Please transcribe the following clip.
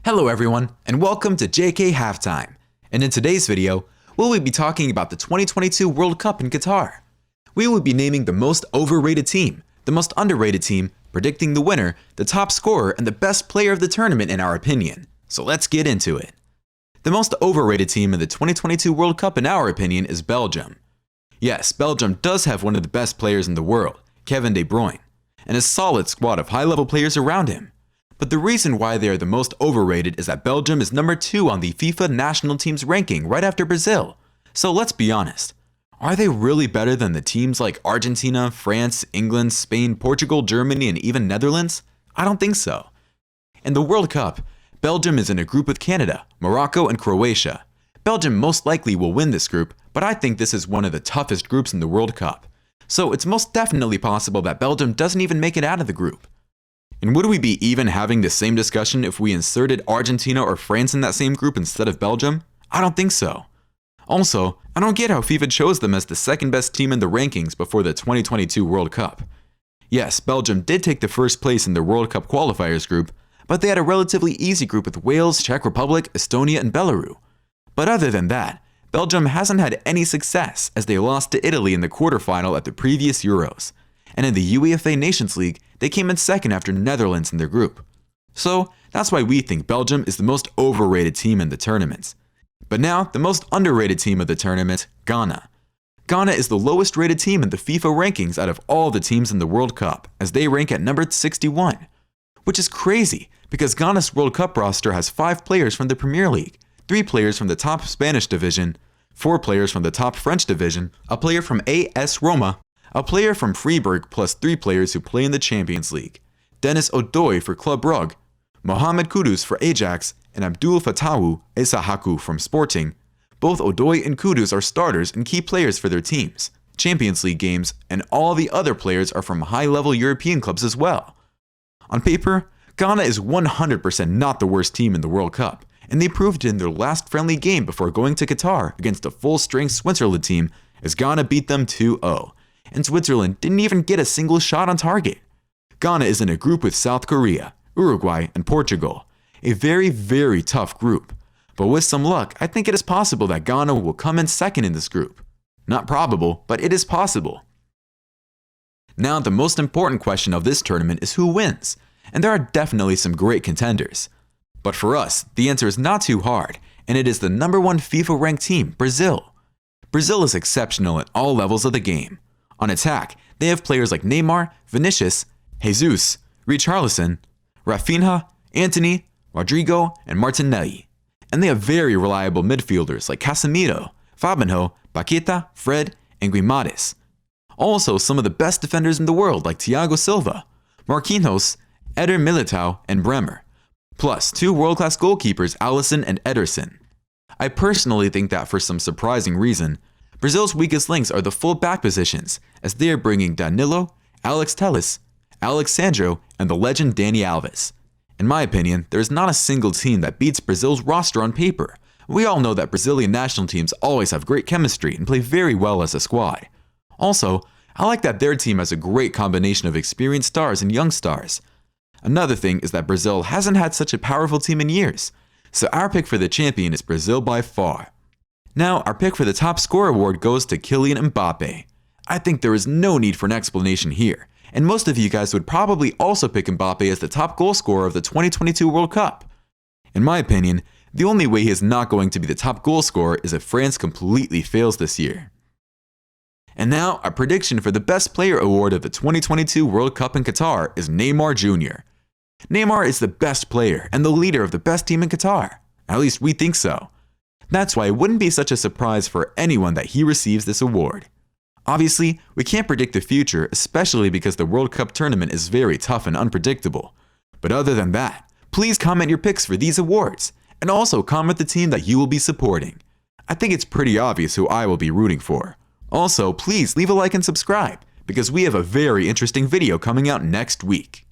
Hello everyone, and welcome to JK Halftime. And in today's video, we will be talking about the 2022 World Cup in Qatar. We will be naming the most overrated team, the most underrated team, predicting the winner, the top scorer, and the best player of the tournament in our opinion. So let's get into it. The most overrated team in the 2022 World Cup in our opinion is Belgium. Yes, Belgium does have one of the best players in the world, Kevin De Bruyne, and a solid squad of high-level players around him. But the reason why they are the most overrated is that Belgium is number 2 on the FIFA national teams ranking right after Brazil. So let's be honest. Are they really better than the teams like Argentina, France, England, Spain, Portugal, Germany, and even Netherlands? I don't think so. In the World Cup, Belgium is in a group with Canada, Morocco, and Croatia. Belgium most likely will win this group, but I think this is one of the toughest groups in the World Cup. So it's most definitely possible that Belgium doesn't even make it out of the group. And would we be even having the same discussion if we inserted Argentina or France in that same group instead of Belgium? I don't think so. Also, I don't get how FIFA chose them as the second best team in the rankings before the 2022 World Cup. Yes, Belgium did take the first place in the World Cup qualifiers group, but they had a relatively easy group with Wales, Czech Republic, Estonia, and Belarus. But other than that, Belgium hasn't had any success as they lost to Italy in the quarterfinal at the previous Euros. And in the UEFA Nations League, they came in second after Netherlands in their group. So that's why we think Belgium is the most overrated team in the tournament. But now, the most underrated team of the tournament, Ghana. Ghana is the lowest rated team in the FIFA rankings out of all the teams in the World Cup, as they rank at number 61. Which is crazy, because Ghana's World Cup roster has 5 players from the Premier League, 3 players from the top Spanish division, 4 players from the top French division, a player from AS Roma, a player from Freiburg plus 3 players who play in the Champions League, Dennis Odoi for Club Brugge, Mohamed Kudus for Ajax, and Abdul Fatawu Esahaku from Sporting. Both Odoi and Kudus are starters and key players for their teams, Champions League games, and all the other players are from high-level European clubs as well. On paper, Ghana is 100% not the worst team in the World Cup, and they proved it in their last friendly game before going to Qatar against a full-strength Switzerland team as Ghana beat them 2-0. And Switzerland didn't even get a single shot on target. Ghana is in a group with South Korea, Uruguay, and Portugal. A very, very tough group. But with some luck, I think it is possible that Ghana will come in second in this group. Not probable, but it is possible. Now, the most important question of this tournament is who wins, and there are definitely some great contenders. But for us, the answer is not too hard, and it is the number 1 FIFA ranked team, Brazil. Brazil is exceptional at all levels of the game. On attack, they have players like Neymar, Vinicius, Jesus, Richarlison, Rafinha, Antony, Rodrigo, and Martinelli. And they have very reliable midfielders like Casemiro, Fabinho, Paqueta, Fred, and Guimaraes. Also some of the best defenders in the world like Thiago Silva, Marquinhos, Eder Militao, and Bremer. Plus 2 world-class goalkeepers Alisson and Ederson. I personally think that for some surprising reason, Brazil's weakest links are the full back positions, as they are bringing Danilo, Alex Telles, Alex Sandro, and the legend Dani Alves. In my opinion, there is not a single team that beats Brazil's roster on paper. We all know that Brazilian national teams always have great chemistry and play very well as a squad. Also, I like that their team has a great combination of experienced stars and young stars. Another thing is that Brazil hasn't had such a powerful team in years, so our pick for the champion is Brazil by far. Now, our pick for the top scorer award goes to Kylian Mbappe. I think there is no need for an explanation here, and most of you guys would probably also pick Mbappe as the top goal scorer of the 2022 World Cup. In my opinion, the only way he is not going to be the top goal scorer is if France completely fails this year. And now, our prediction for the best player award of the 2022 World Cup in Qatar is Neymar Jr. Neymar is the best player and the leader of the best team in Qatar. At least we think so. That's why it wouldn't be such a surprise for anyone that he receives this award. Obviously, we can't predict the future, especially because the World Cup tournament is very tough and unpredictable. But other than that, please comment your picks for these awards, and also comment the team that you will be supporting. I think it's pretty obvious who I will be rooting for. Also, please leave a like and subscribe, because we have a very interesting video coming out next week.